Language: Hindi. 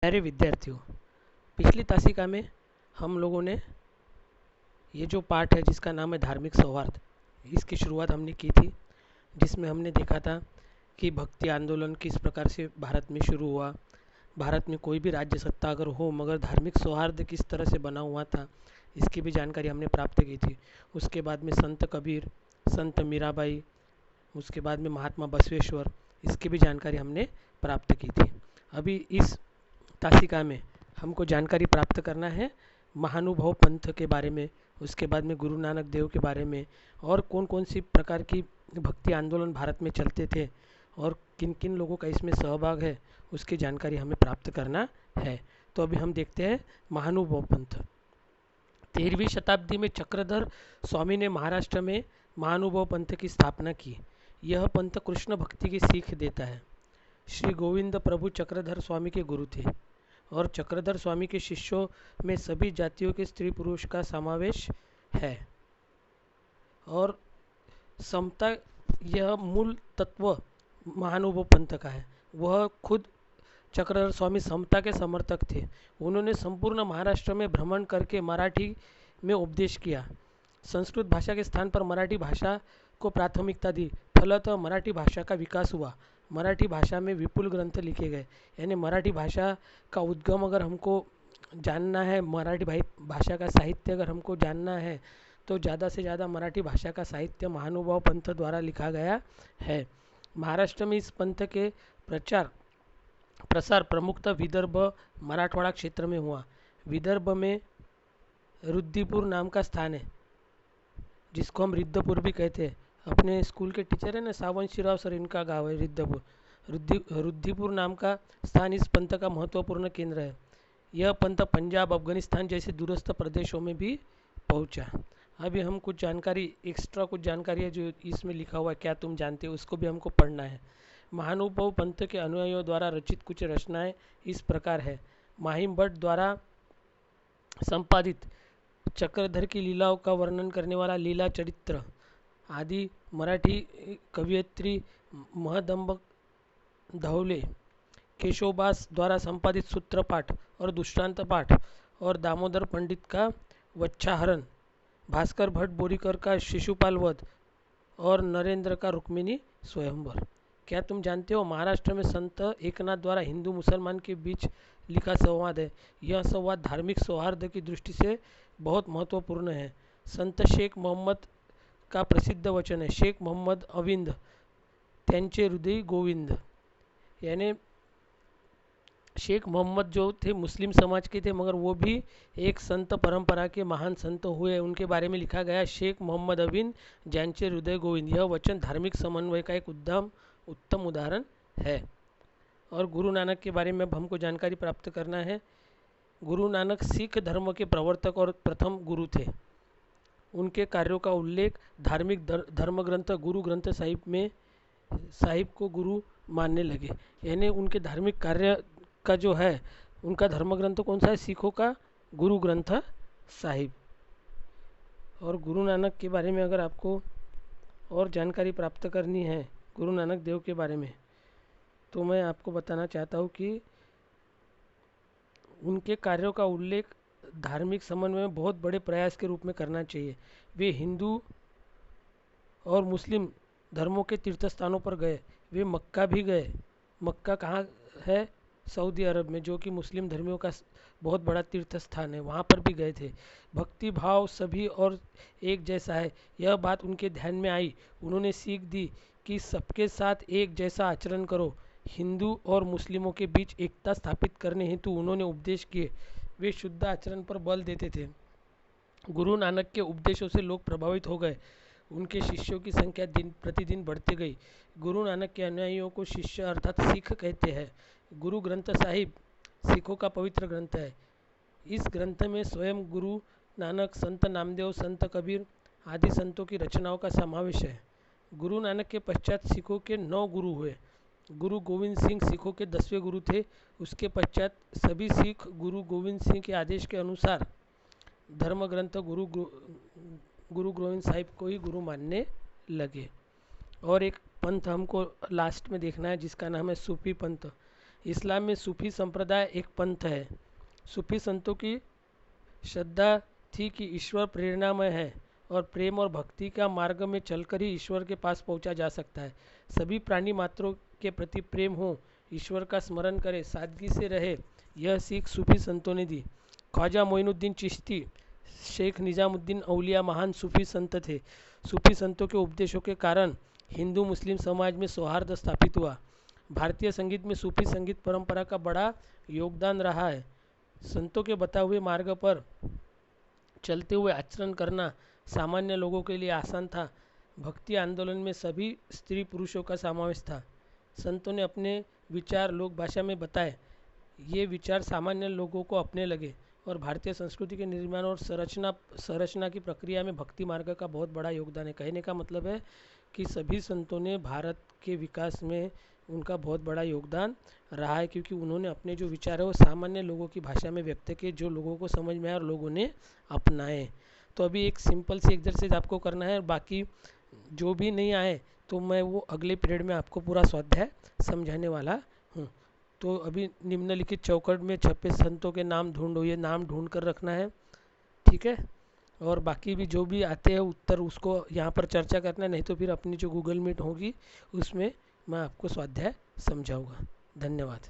प्यारे विद्यार्थियों, पिछली तासिका में हम लोगों ने ये जो पाठ है जिसका नाम है धार्मिक सौहार्द, इसकी शुरुआत हमने की थी। जिसमें हमने देखा था कि भक्ति आंदोलन किस प्रकार से भारत में शुरू हुआ। भारत में कोई भी राज्य सत्ता अगर हो मगर धार्मिक सौहार्द किस तरह से बना हुआ था, इसकी भी जानकारी हमने प्राप्त की थी। उसके बाद में संत कबीर, संत मीराबाई, उसके बाद में महात्मा बसवेश्वर, इसकी भी जानकारी हमने प्राप्त की थी। अभी इस तासिका में हमको जानकारी प्राप्त करना है महानुभाव पंथ के बारे में, उसके बाद में गुरु नानक देव के बारे में, और कौन कौन सी प्रकार की भक्ति आंदोलन भारत में चलते थे और किन किन लोगों का इसमें सहभाग है, उसकी जानकारी हमें प्राप्त करना है। तो अभी हम देखते हैं महानुभाव पंथ। 13वीं शताब्दी में चक्रधर स्वामी ने महाराष्ट्र में महानुभाव पंथ की स्थापना की। यह पंथ कृष्ण भक्ति की सीख देता है। श्री गोविंद प्रभु चक्रधर स्वामी के गुरु थे और चक्रधर स्वामी के शिष्यों में सभी जातियों के स्त्री पुरुष का समावेश है और समता, यह मूल तत्व महानुभाव पंथ का है। वह खुद चक्रधर स्वामी समता के समर्थक थे। उन्होंने संपूर्ण महाराष्ट्र में भ्रमण करके मराठी में उपदेश किया। संस्कृत भाषा के स्थान पर मराठी भाषा को प्राथमिकता दी। फलतः मराठी भाषा का विकास हुआ। मराठी भाषा में विपुल ग्रंथ लिखे गए। यानी मराठी भाषा का उद्गम अगर हमको जानना है, मराठी भाषा का साहित्य अगर हमको जानना है, तो ज़्यादा से ज़्यादा मराठी भाषा का साहित्य महानुभाव पंथ द्वारा लिखा गया है। महाराष्ट्र में इस पंथ के प्रसार प्रमुखतः विदर्भ मराठवाड़ा क्षेत्र में हुआ। विदर्भ में रुद्दीपुर नाम का स्थान है, जिसको हम रिद्धपुर भी कहते हैं। अपने स्कूल के टीचर है ना, सावन शिराव सर, इनका गाँव है रिद्धपुर। रुद्दीपुर नाम का स्थान इस पंथ का महत्वपूर्ण केंद्र है। यह पंथ पंजाब, अफगानिस्तान जैसे दूरस्थ प्रदेशों में भी पहुंचा। अभी हम कुछ जानकारी, एक्स्ट्रा कुछ जानकारी है जो इसमें लिखा हुआ है, क्या तुम जानते हो, उसको भी हमको पढ़ना है। महानुभाव पंथ के अनुयायियों द्वारा रचित कुछ रचनाएं इस प्रकार है। माहिम भट्ट द्वारा संपादित चक्रधर की लीलाओं का वर्णन करने वाला लीला चरित्र आदि, मराठी कवयित्री महदंब धवले, केशवदास द्वारा संपादित सूत्रपाठ और दृष्टांत पाठ, और दामोदर पंडित का वच्छाहरण, भास्कर भट्ट बोरीकर का शिशुपाल वध और नरेंद्र का रुक्मिणी स्वयंवर। क्या तुम जानते हो, महाराष्ट्र में संत एकनाथ द्वारा हिंदू मुसलमान के बीच लिखा संवाद है। यह संवाद धार्मिक सौहार्द की दृष्टि से बहुत महत्वपूर्ण है। संत शेख मोहम्मद का प्रसिद्ध वचन है, शेख मोहम्मद अविंद त्यांचे हृदय गोविंद। यानी शेख मोहम्मद जो थे मुस्लिम समाज के थे, मगर वो भी एक संत परंपरा के महान संत हुए। उनके बारे में लिखा गया शेख मोहम्मद अविन ज्यांचे हृदय गोविंद। यह वचन धार्मिक समन्वय का एक उत्तम उदाहरण है। और गुरु नानक के बारे में अब हमको जानकारी प्राप्त करना है। गुरु नानक सिख धर्म के प्रवर्तक और प्रथम गुरु थे। उनके कार्यों का उल्लेख धार्मिक धर्म ग्रंथ गुरु ग्रंथ साहिब को गुरु मानने लगे। यानी उनके धार्मिक कार्य का जो है, उनका धर्म ग्रंथ कौन सा है, सिखों का गुरु ग्रंथ साहिब। और गुरु नानक के बारे में अगर आपको और जानकारी प्राप्त करनी है गुरु नानक देव के बारे में, तो मैं आपको बताना चाहता हूँ कि उनके कार्यों का उल्लेख धार्मिक समन्वय में बहुत बड़े प्रयास के रूप में करना चाहिए। वे हिंदू और मुस्लिम धर्मों के तीर्थ स्थानों पर गए। वे मक्का भी गए। मक्का कहाँ है, सऊदी अरब में, जो कि मुस्लिम धर्मियों का बहुत बड़ा तीर्थ स्थान है, वहाँ पर भी गए थे। भक्ति भाव सभी और एक जैसा है, यह बात उनके ध्यान में आई। उन्होंने सीख दी कि सबके साथ एक जैसा आचरण करो। हिंदू और मुस्लिमों के बीच एकता स्थापित करने हेतु उन्होंने उपदेश किए। वे शुद्ध आचरण पर बल देते थे। गुरु नानक के उपदेशों से लोग प्रभावित हो गए। उनके शिष्यों की संख्या दिन प्रतिदिन बढ़ती गई। गुरु नानक के अनुयायियों को शिष्य अर्थात सिख कहते हैं। गुरु ग्रंथ साहिब सिखों का पवित्र ग्रंथ है। इस ग्रंथ में स्वयं गुरु नानक, संत नामदेव, संत कबीर आदि संतों की रचनाओं का समावेश है। गुरु नानक के पश्चात सिखों के 9 गुरु हुए। गुरु गोविंद सिंह सिखों के 10वें गुरु थे। उसके पश्चात सभी सिख गुरु गोविंद सिंह के आदेश के अनुसार धर्म ग्रंथ गुरु गोविंद साहिब को ही गुरु मानने लगे। और एक पंथ हमको लास्ट में देखना है जिसका नाम है सूफी पंथ। इस्लाम में सूफी संप्रदाय एक पंथ है। सूफी संतों की श्रद्धा थी कि ईश्वर प्रेरणामय है और प्रेम और भक्ति का मार्ग में चलकर ही ईश्वर के पास पहुंचा जा सकता है। सभी प्राणी मात्रों के प्रति प्रेम हो, ईश्वर का स्मरण करे, सादगी से रहे, यह सीख सूफी संतों ने दी। ख्वाजा मोइनुद्दीन चिश्ती, शेख निज़ामुद्दीन औलिया महान सूफी संत थे। सूफी संतों के उपदेशों के कारण हिंदू मुस्लिम समाज में सौहार्द स्थापित हुआ। भारतीय संगीत में सूफी संगीत परंपरा का बड़ा योगदान रहा है। संतों के बताए हुए मार्ग पर चलते हुए आचरण करना सामान्य लोगों के लिए आसान था। भक्ति आंदोलन में सभी स्त्री पुरुषों का समावेश था। संतों ने अपने विचार लोक भाषा में बताए। ये विचार सामान्य लोगों को अपने लगे और भारतीय संस्कृति के निर्माण और संरचना की प्रक्रिया में भक्ति मार्ग का बहुत बड़ा योगदान है। कहने का मतलब है कि सभी संतों ने भारत के विकास में उनका बहुत बड़ा योगदान रहा है, क्योंकि उन्होंने अपने जो विचार है वो सामान्य लोगों की भाषा में व्यक्त किए, जो लोगों को समझ में आए और लोगों ने अपनाए। तो अभी एक सिंपल सी एक्सरसाइज आपको करना है, बाकी जो भी नहीं आए तो मैं वो अगले पीरियड में आपको पूरा स्वाध्याय समझाने वाला हूँ। तो अभी निम्नलिखित चौखट में छपे संतों के नाम ढूंढो, ये नाम ढूंढ कर रखना है, ठीक है। और बाकी भी जो भी आते हैं उत्तर उसको यहाँ पर चर्चा करना है, नहीं तो फिर अपनी जो गूगल मीट होगी उसमें मैं आपको स्वाध्याय समझाऊंगा। धन्यवाद।